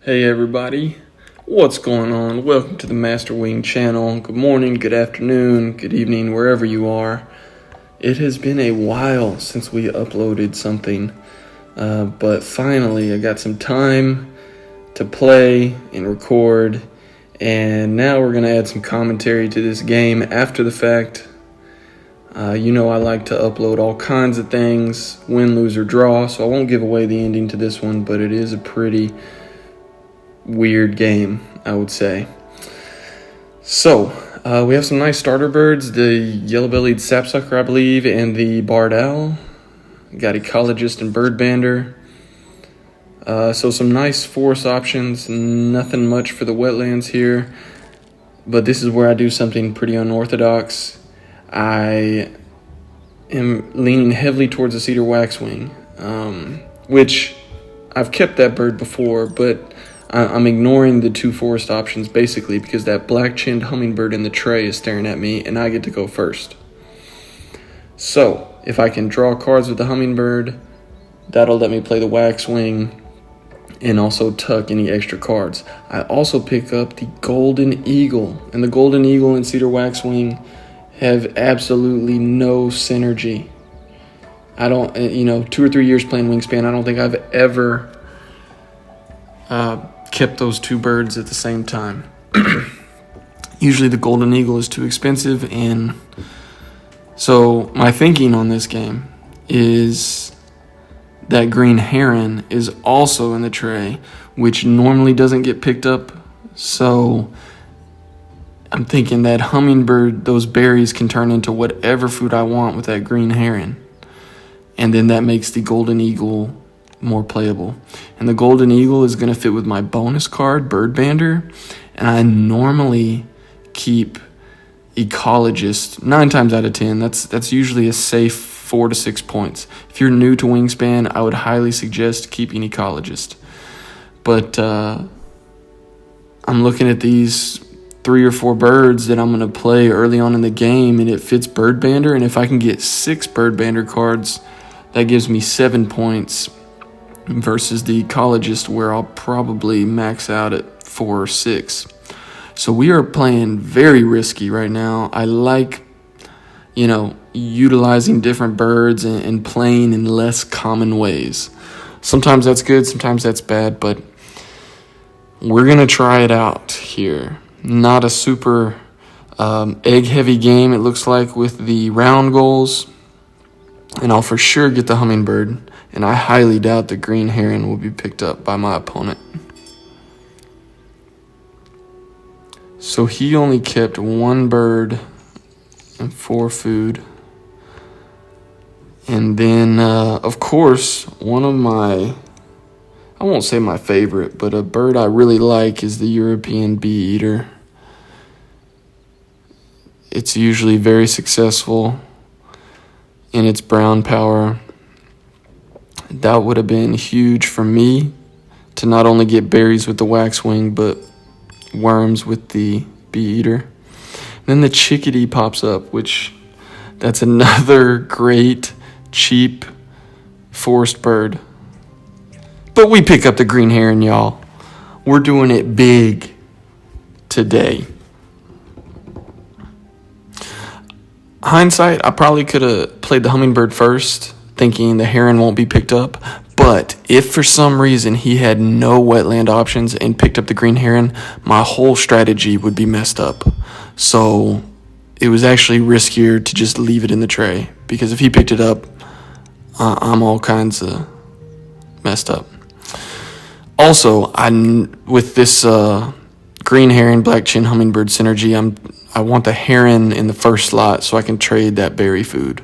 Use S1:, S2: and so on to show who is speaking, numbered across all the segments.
S1: Hey everybody, what's going on? Welcome to the Master Wing channel. Good morning, good afternoon, good evening, wherever you are. It has been a while since we uploaded something, but finally I got some time to play and record, and now we're going to add some commentary to this game after the fact. I like to upload all kinds of things, win, lose, or draw, so I won't give away the ending to this one, but it is a pretty weird game, I would say. So, we have some nice starter birds, the yellow-bellied sapsucker, I believe, and the barred owl. Got ecologist and birdbander. So some nice forest options, nothing much for the wetlands here, but this is where I do something pretty unorthodox. I am leaning heavily towards the cedar waxwing, which I've kept that bird before, but I'm ignoring the two forest options basically because that black-chinned hummingbird in the tray is staring at me and I get to go first. So, if I can draw cards with the hummingbird, that'll let me play the waxwing and also tuck any extra cards. I also pick up the golden eagle, and the golden eagle and cedar waxwing have absolutely no synergy. I don't, 2 or 3 years playing Wingspan, I don't think I've ever kept those two birds at the same time. Usually the golden eagle is too expensive, and so my thinking on this game is that green heron is also in the tray, which normally doesn't get picked up. So I'm thinking that hummingbird, those berries can turn into whatever food I want with that green heron, and then that makes the golden eagle more playable. And the golden eagle is going to fit with my bonus card, birdbander, and I normally keep ecologist 9 times out of 10. That's usually a safe 4 to 6 points. If you're new to Wingspan, I would highly suggest keeping ecologist. But I'm looking at these 3 or 4 birds that I'm going to play early on in the game, and it fits birdbander, and if I can get 6 birdbander cards, that gives me 7 points versus the ecologist, where I'll probably max out at 4 or 6. So we are playing very risky right now. I like, utilizing different birds and playing in less common ways. Sometimes that's good, sometimes that's bad, but we're going to try it out here. Not a super egg-heavy game, it looks like, with the round goals. And I'll for sure get the hummingbird, and I highly doubt the green heron will be picked up by my opponent. So he only kept 1 bird and 4 food. And then, of course, one of my, I won't say my favorite, but a bird I really like is the European bee eater. It's usually very successful in its brown power. That would have been huge for me to not only get berries with the waxwing, but worms with the bee eater. Then the chickadee pops up, which that's another great, cheap forest bird. But we pick up the green heron, y'all. We're doing it big today. Hindsight, I probably could have played the hummingbird first, thinking the heron won't be picked up. But if for some reason he had no wetland options and picked up the green heron, my whole strategy would be messed up. So it was actually riskier to just leave it in the tray, because if he picked it up, I'm all kinds of messed up. Also, with this green heron, black chin hummingbird synergy, I want the heron in the first slot so I can trade that berry food.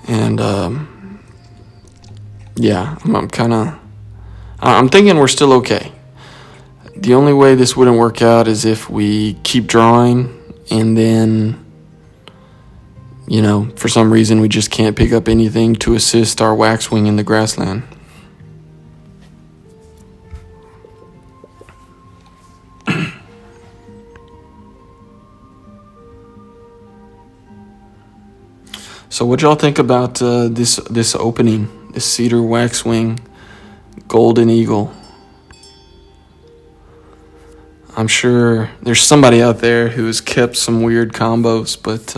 S1: And I'm thinking we're still okay. The only way this wouldn't work out is if we keep drawing and then, for some reason we just can't pick up anything to assist our waxwing in the grassland. So what y'all think about this opening, this Cedar Waxwing Golden Eagle? I'm sure there's somebody out there who has kept some weird combos, but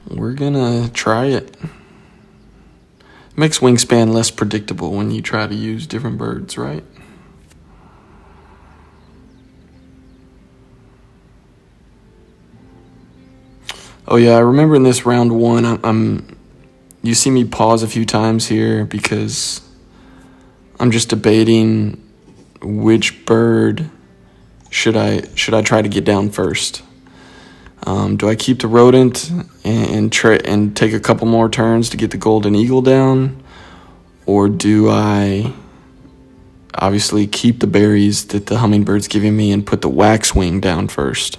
S1: we're gonna try it. It makes Wingspan less predictable when you try to use different birds, right? Oh yeah, I remember in this round one, you see me pause a few times here because I'm just debating which bird should I try to get down first. Do I keep the rodent and take a couple more turns to get the golden eagle down, or do I obviously keep the berries that the hummingbird's giving me and put the waxwing down first?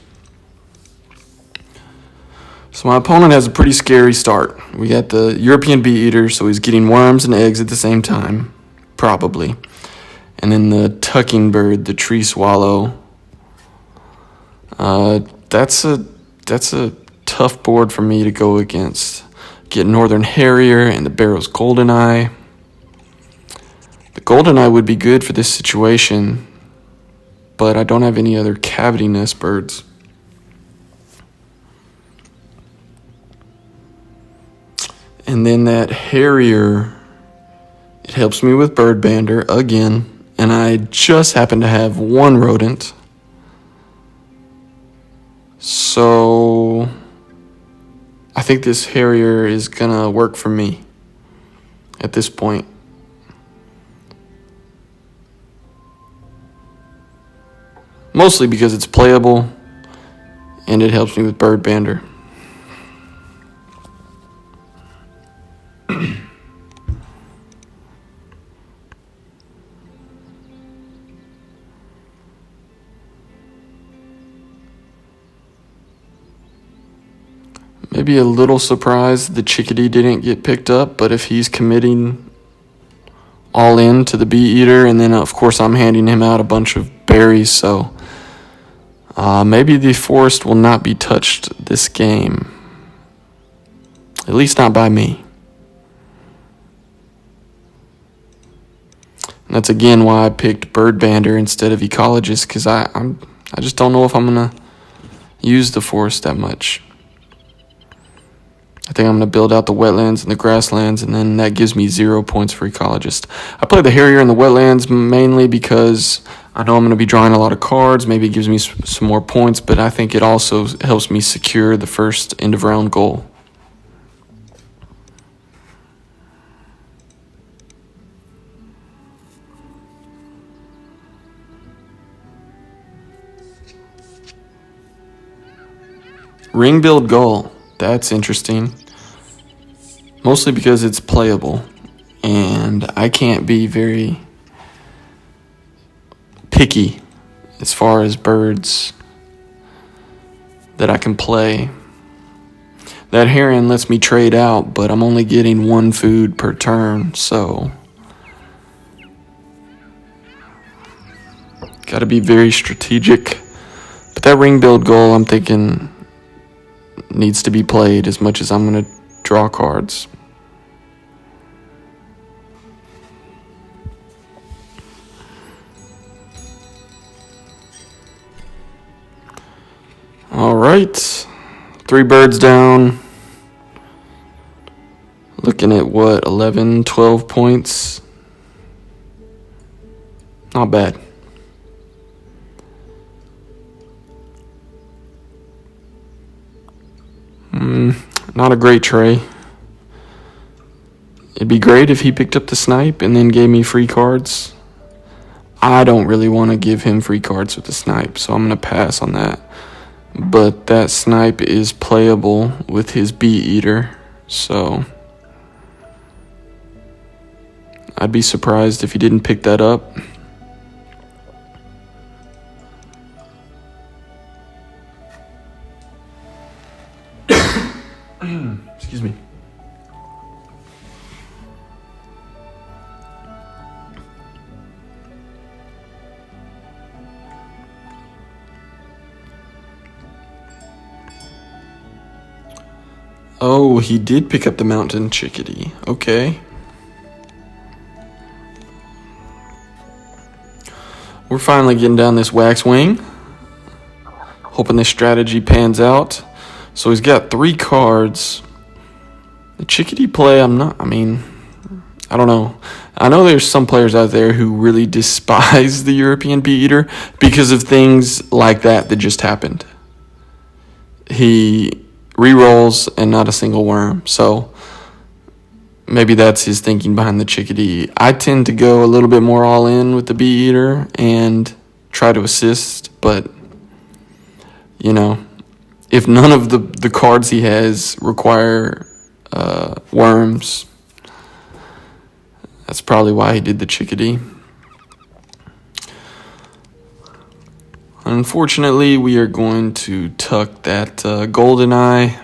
S1: So my opponent has a pretty scary start. We got the European bee eater, so he's getting worms and eggs at the same time, probably. And then the tucking bird, the tree swallow. That's a tough board for me to go against. Get Northern Harrier and the Barrow's Goldeneye. The Goldeneye would be good for this situation, but I don't have any other cavity nest birds. And then that Harrier, it helps me with Bird Bander again, and I just happen to have one rodent. So I think this Harrier is gonna work for me at this point. Mostly because it's playable and it helps me with Bird Bander. Maybe a little surprised the chickadee didn't get picked up, but if he's committing all in to the bee eater, and then of course I'm handing him out a bunch of berries, so maybe the forest will not be touched this game. At least not by me. And that's again why I picked Bird Bander instead of Ecologist, because I just don't know if I'm gonna use the forest that much. I think I'm going to build out the wetlands and the grasslands, and then that gives me 0 points for Ecologist. I play the Harrier in the wetlands mainly because I know I'm going to be drawing a lot of cards. Maybe it gives me some more points, but I think it also helps me secure the first end of round goal. Ring-billed gull. That's interesting. Mostly because it's playable, and I can't be very picky as far as birds that I can play. That heron lets me trade out, but I'm only getting one food per turn, so gotta be very strategic. But that ring-billed gull, I'm thinking, needs to be played as much as I'm going to draw cards. All right, 3 birds down. Looking at what, 11, 12 points? Not bad. Not a great tray. It'd be great if he picked up the snipe and then gave me free cards. I don't really want to give him free cards with the snipe, so I'm going to pass on that. But that snipe is playable with his bee eater, so I'd be surprised if he didn't pick that up. Excuse me. Oh, he did pick up the mountain chickadee. Okay. We're finally getting down this waxwing. Hoping this strategy pans out. So he's got 3 cards. The chickadee play, I don't know. I know there's some players out there who really despise the European bee eater because of things like that just happened. He re-rolls and not a single worm. So maybe that's his thinking behind the chickadee. I tend to go a little bit more all in with the bee eater and try to assist, but if none of the cards he has require worms, that's probably why he did the chickadee. Unfortunately, we are going to tuck that golden eye.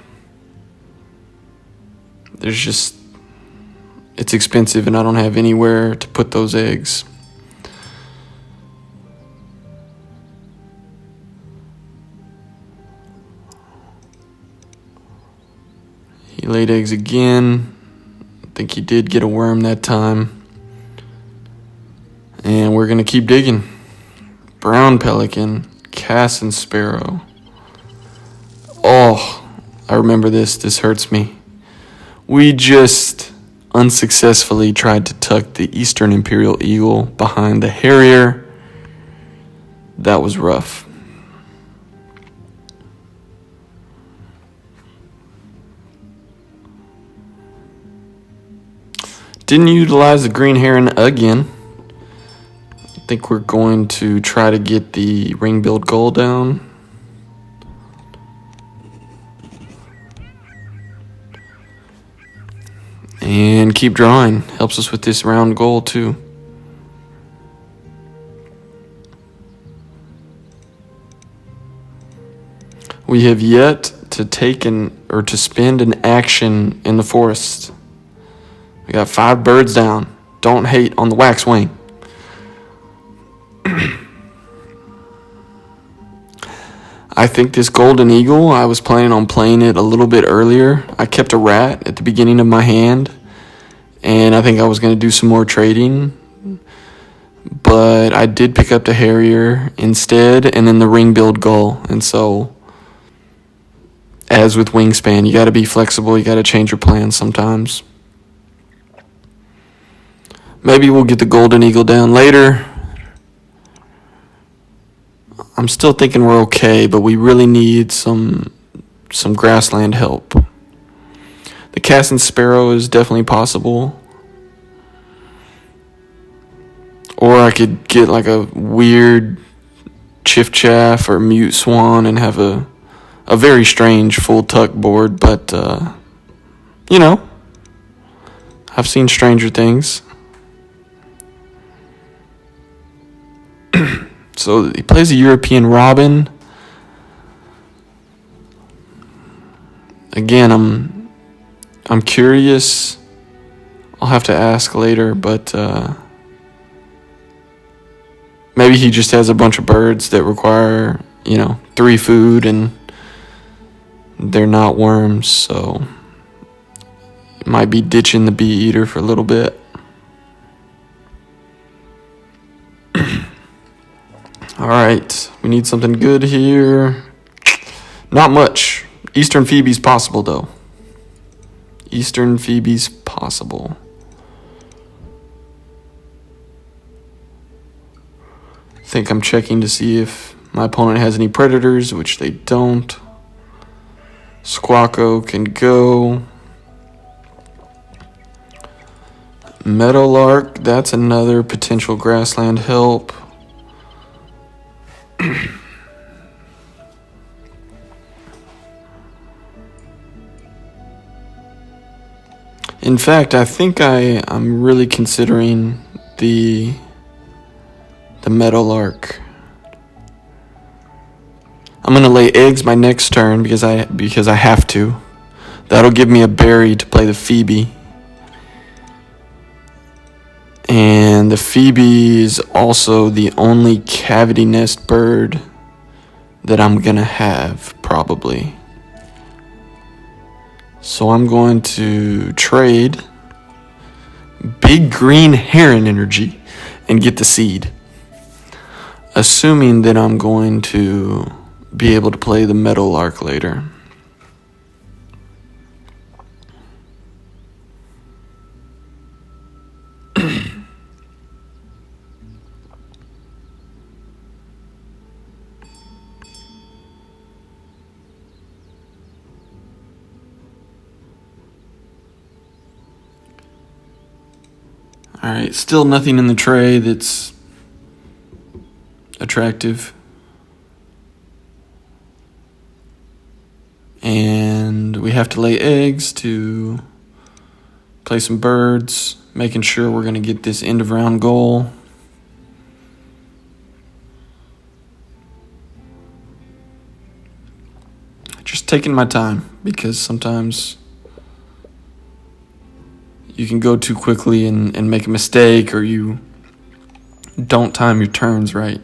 S1: It's expensive and I don't have anywhere to put those eggs. He laid eggs again. I think he did get a worm that time. And we're going to keep digging. Brown pelican, Cass and sparrow. Oh, I remember this. This hurts me. We just unsuccessfully tried to tuck the eastern imperial eagle behind the harrier. That was rough. Didn't utilize the green heron again. I think we're going to try to get the ring-billed gull down. And keep drawing. Helps us with this round goal too. We have yet to to spend an action in the forest. We got 5 birds down. Don't hate on the waxwing. I think this golden eagle, I was planning on playing it a little bit earlier. I kept a rat at the beginning of my hand, and I think I was going to do some more trading. But I did pick up the harrier instead, and then the ring-billed gull. And so, as with Wingspan, you got to be flexible. You got to change your plans sometimes. Maybe we'll get the golden eagle down later. I'm still thinking we're okay, but we really need some grassland help. The Cass and sparrow is definitely possible. Or I could get like a weird chiff-chaff or mute swan and have a very strange full tuck board, but I've seen stranger things. So he plays a European robin. Again, I'm curious. I'll have to ask later, but maybe he just has a bunch of birds that require, 3 food and they're not worms, so it might be ditching the bee eater for a little bit. All right, we need something good here. Not much. Eastern Phoebe's possible, though. Eastern Phoebe's possible. I think I'm checking to see if my opponent has any predators, which they don't. Squawko can go. Meadowlark, that's another potential grassland help. In fact, I think I'm really considering the meadowlark. I'm gonna lay eggs my next turn because I have to. That'll give me a berry to play the Phoebe. And the Phoebe is also the only cavity nest bird that I'm gonna have, probably. So I'm going to trade big green heron energy and get the seed. Assuming that I'm going to be able to play the Meadowlark later. Alright, still nothing in the tray that's attractive. And we have to lay eggs to play some birds, making sure we're going to get this end of round goal. Just taking my time, because sometimes you can go too quickly and make a mistake, or you don't time your turns right.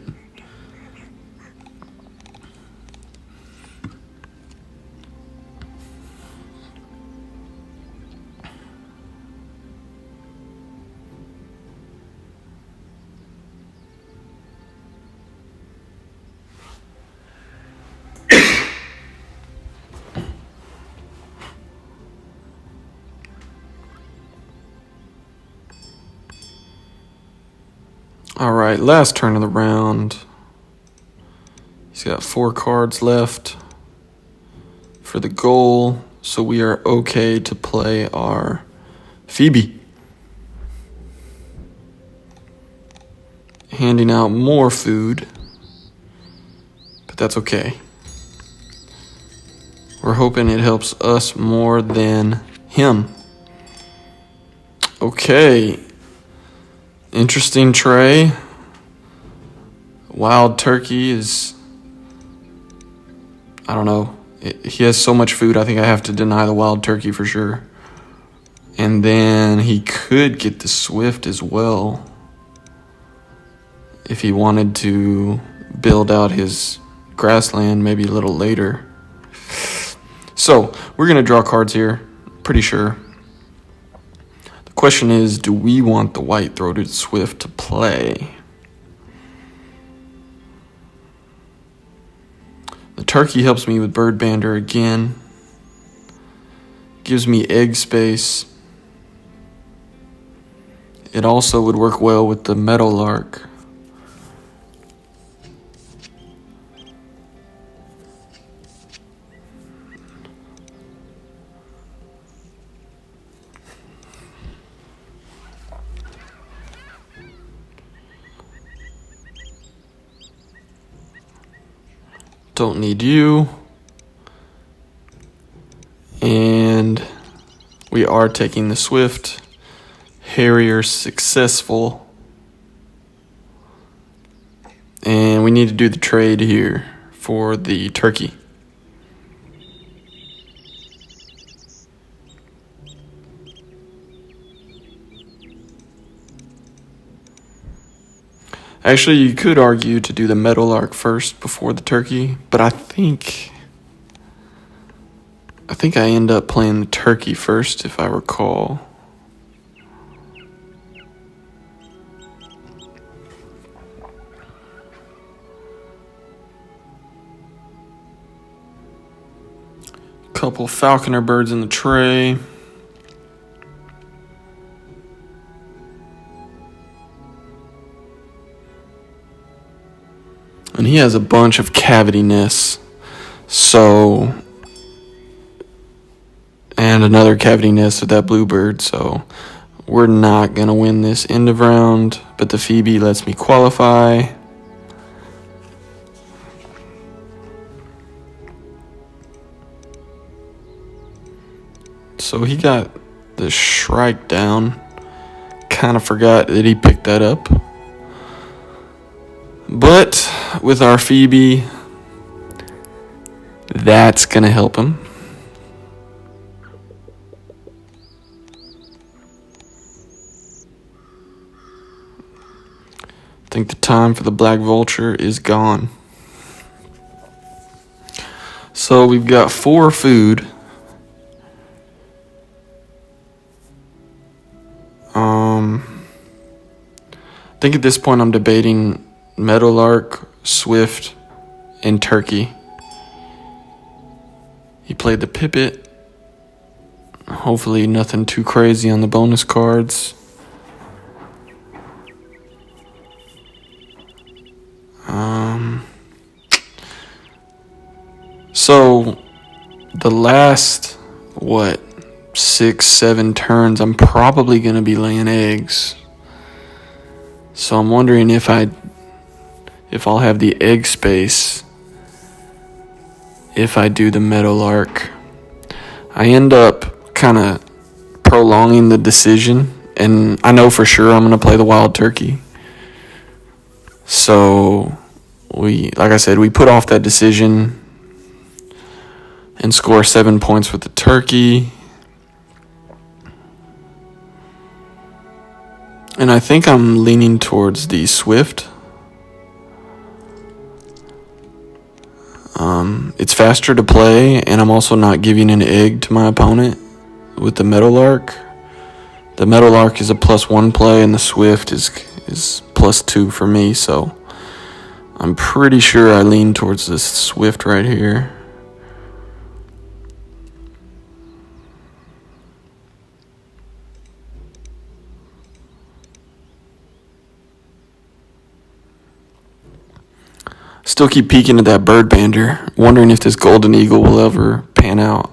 S1: Alright, last turn of the round. He's got 4 cards left for the goal, so we are okay to play our Phoebe. Handing out more food, but that's okay. We're hoping it helps us more than him. Okay. Interesting tray. Wild turkey is, I don't know. He has so much food, I think I have to deny the wild turkey for sure. And then he could get the swift as well if he wanted to build out his grassland maybe a little later. So, we're going to draw cards here, pretty sure. The question is, do we want the white-throated swift to play? The turkey helps me with bird bander again. Gives me egg space. It also would work well with the meadowlark. Don't need you. And we are taking the swift. Harrier successful. And we need to do the trade here for the turkey. Actually, you could argue to do the meadowlark first before the turkey, but I think I end up playing the turkey first, if I recall. Couple falconer birds in the tray. And he has a bunch of cavity nests. So, and another cavity nest with that bluebird. So, we're not going to win this end of round. But the Phoebe lets me qualify. So, he got the Shrike down. Kind of forgot that he picked that up. But with our Phoebe, that's going to help him. I think the time for the Black Vulture is gone. So we've got 4 food. I think at this point I'm debating Meadowlark, Swift, and Turkey. He played the Pipit. Hopefully nothing too crazy on the bonus cards. So the last 6-7 turns I'm probably gonna be laying eggs. So I'm wondering if I'll have the egg space if I do the Meadowlark. I end up kind of prolonging the decision, and I know for sure I'm gonna play the Wild Turkey. So like I said, we put off that decision and score 7 points with the Turkey. And I think I'm leaning towards the Swift. It's faster to play, and I'm also not giving an egg to my opponent with the Meadowlark. The Meadowlark is a +1 play, and the Swift is +2 for me, so I'm pretty sure I lean towards this Swift right here. Still keep peeking at that bird bander, wondering if this golden eagle will ever pan out.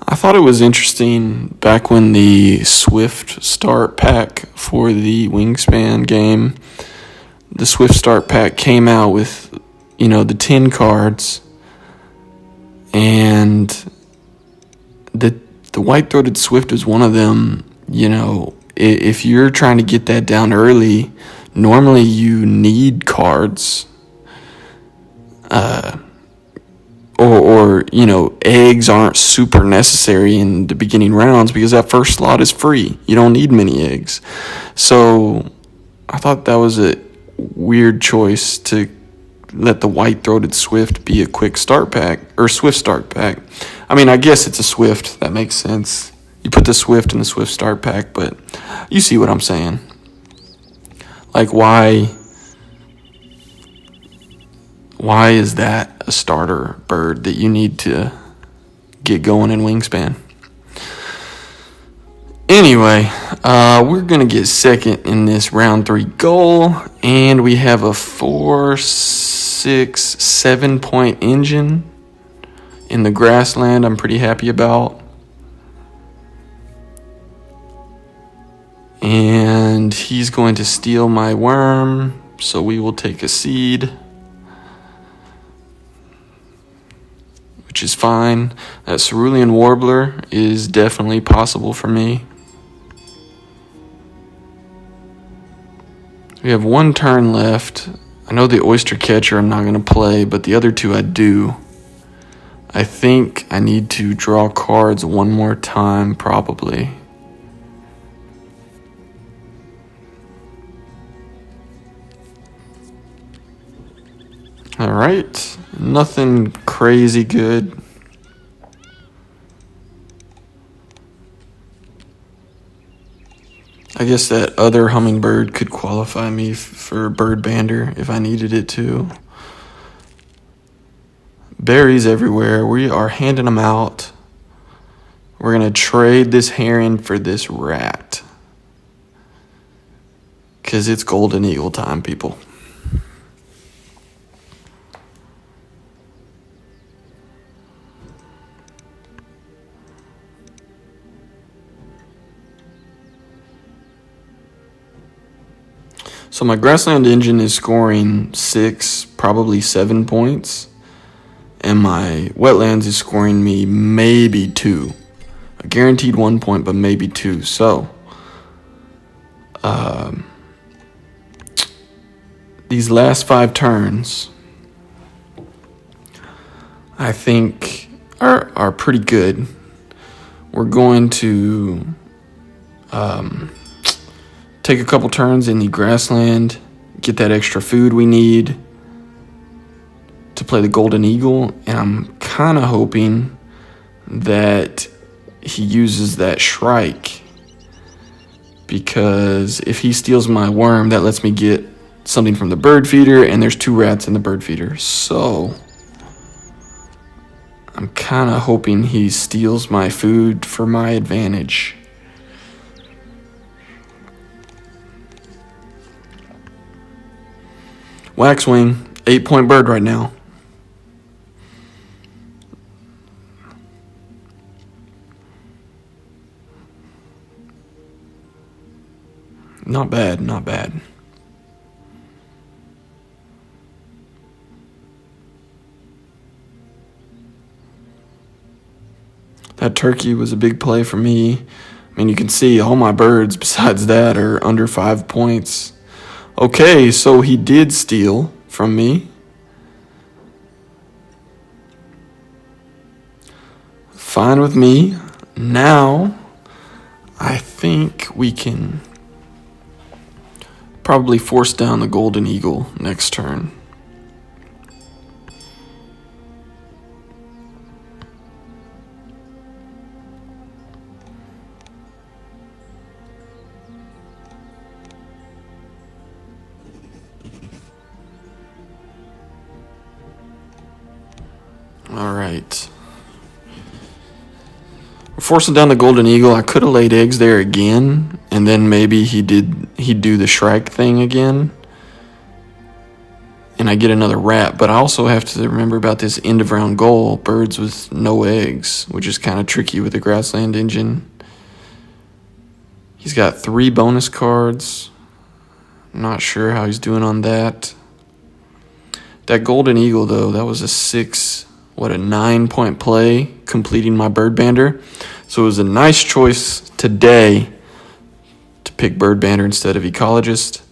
S1: I thought it was interesting back when the Swift start pack for the Wingspan game, the Swift start pack came out with, the 10 cards, and the white-throated Swift is one of them. If you're trying to get that down early, normally you need cards, or eggs aren't super necessary in the beginning rounds because that first slot is free. You don't need many eggs. So I thought that was a weird choice to let the white-throated Swift be a quick start pack, or Swift start pack. I mean, I guess it's a Swift. That makes sense. You put the Swift in the Swift start pack, but you see what I'm saying. Like, why is that a starter bird that you need to get going in Wingspan? Anyway, we're going to get second in this round 3 goal, and we have a 4, 6, 7 point engine in the grassland I'm pretty happy about. And he's going to steal my worm, so we will take a seed, which is fine. That Cerulean Warbler is definitely possible for me. We have 1 turn left. I know the Oyster Catcher I'm not going to play, but the other 2 I do. I think I need to draw cards one more time, probably. All right, nothing crazy good. I guess that other hummingbird could qualify me for bird bander if I needed it to. Berries everywhere. We are handing them out. We're going to trade this heron for this rat, because it's golden eagle time, people. So my grassland engine is scoring 6, probably 7 points. And my wetlands is scoring me maybe 2. A guaranteed 1 point, but maybe 2. So, these last 5 turns, I think, are pretty good. We're going to take a couple turns in the grassland, get that extra food we need to play the Golden Eagle, and I'm kind of hoping that he uses that Shrike, because if he steals my worm, that lets me get something from the bird feeder, and there's 2 rats in the bird feeder. So I'm kind of hoping he steals my food for my advantage. Waxwing, 8-point bird right now. Not bad, not bad. That turkey was a big play for me. I mean, you can see all my birds besides that are under 5 points. Okay, so he did steal from me. Fine with me. Now, I think we can probably force down the Golden Eagle next turn. All right. We're forcing down the Golden Eagle. I could have laid eggs there again, and then maybe he'd do the Shrike thing again, and I get another rat. But I also have to remember about this end of round goal, birds with no eggs, which is kind of tricky with the Grassland engine. He's got 3 bonus cards. Not sure how he's doing on that. That Golden Eagle, though, that was a 9-point play, completing my bird bander. So it was a nice choice today to pick bird bander instead of ecologist.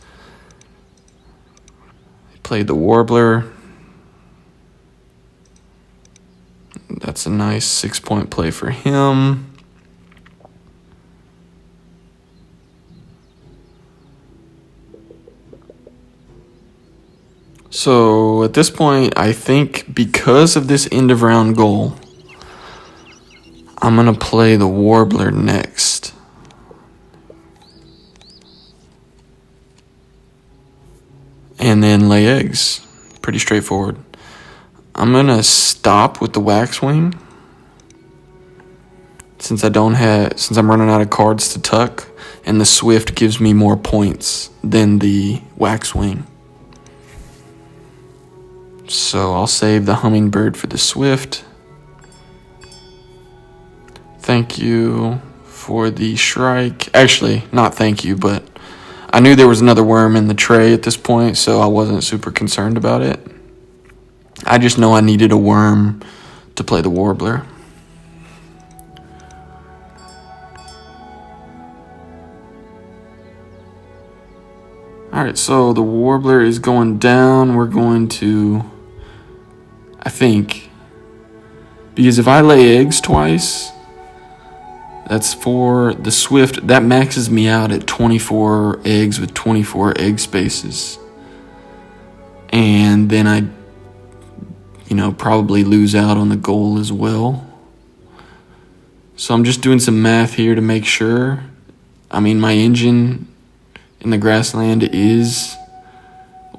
S1: He played the warbler. That's a nice 6-point play for him. So at this point, I think because of this end of round goal, I'm going to play the warbler next. And then lay eggs. Pretty straightforward. I'm going to stop with the waxwing, since I'm running out of cards to tuck, and the swift gives me more points than the waxwing. So I'll save the hummingbird for the swift. Thank you for the Shrike. Actually, not thank you, but I knew there was another worm in the tray at this point, so I wasn't super concerned about it. I just know I needed a worm to play the warbler. Alright, so the warbler is going down. We're going to, I think, because if I lay eggs twice, that's for the swift. That maxes me out at 24 eggs with 24 egg spaces. And then I, probably lose out on the goal as well. So I'm just doing some math here to make sure. I mean, my engine in the grassland is,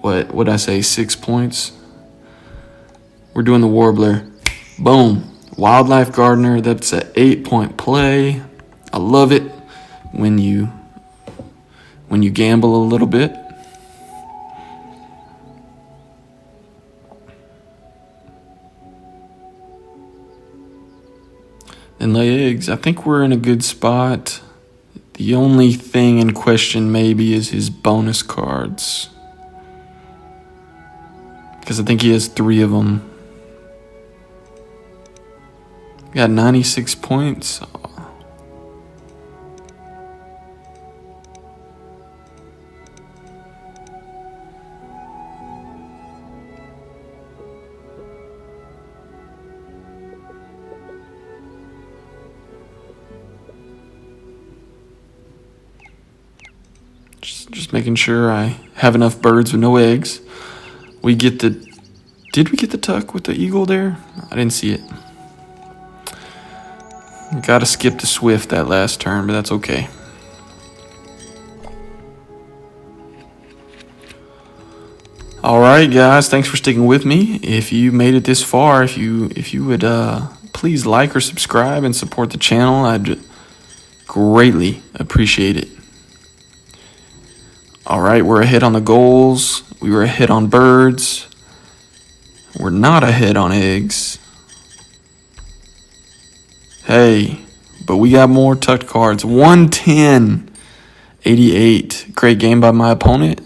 S1: what would I say, 6 points? We're doing the warbler. Boom. Wildlife gardener, that's an 8-point play. I love it when you gamble a little bit. Then lay eggs. I think we're in a good spot. The only thing in question maybe is his bonus cards, because I think he has 3 of them. Got 96 points. Just making sure I have enough birds with no eggs. Did we get the tuck with the eagle there? I didn't see it. Gotta skip the swift that last turn, but that's okay. All right, guys, thanks for sticking with me. If you made it this far, if you would please like or subscribe and support the channel, I'd greatly appreciate it. All right, we're ahead on the goals. We were ahead on birds. We're not ahead on eggs. Hey, but we got more tucked cards. 110, 88. Great game by my opponent.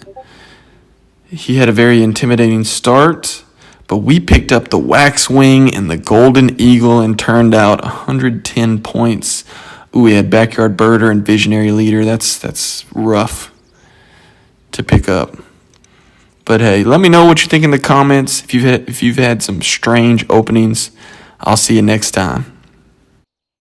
S1: He had a very intimidating start, but we picked up the Waxwing and the Golden Eagle and turned out 110 points. Ooh, we had Backyard Birder and Visionary Leader. That's rough to pick up. But hey, let me know what you think in the comments. If you've had some strange openings, I'll see you next time.